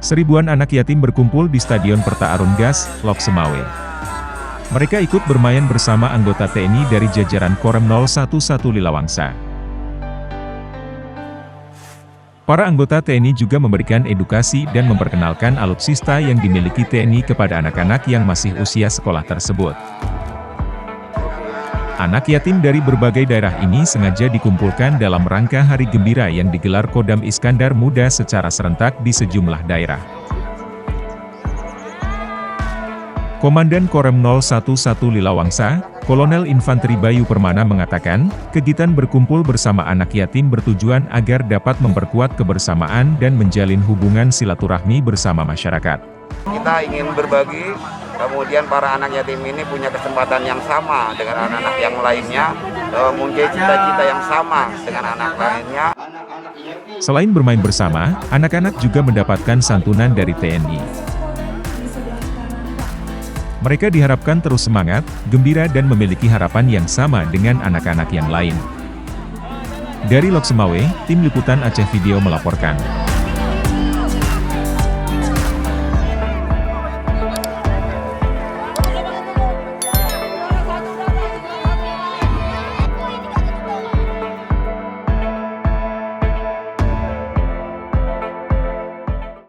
Seribuan anak yatim berkumpul di Stadion Pertaarun Gas, Lok Semawe. Mereka ikut bermain bersama anggota TNI dari jajaran Korem 011 Lilawangsa. Para anggota TNI juga memberikan edukasi dan memperkenalkan alutsista yang dimiliki TNI kepada anak-anak yang masih usia sekolah tersebut. Anak yatim dari berbagai daerah ini sengaja dikumpulkan dalam rangka Hari Gembira yang digelar Kodam Iskandar Muda secara serentak di sejumlah daerah. Komandan Korem 011 Lilawangsa, Kolonel Infanteri Bayu Permana mengatakan, kegiatan berkumpul bersama anak yatim bertujuan agar dapat memperkuat kebersamaan dan menjalin hubungan silaturahmi bersama masyarakat. Kita ingin berbagi, kemudian para anak yatim ini punya kesempatan yang sama dengan anak-anak yang lainnya, mempunyai cita-cita yang sama dengan anak lainnya. Selain bermain bersama, anak-anak juga mendapatkan santunan dari TNI. Mereka diharapkan terus semangat, gembira dan memiliki harapan yang sama dengan anak-anak yang lain. Dari Lok Semawe, Tim Liputan Aceh Video melaporkan.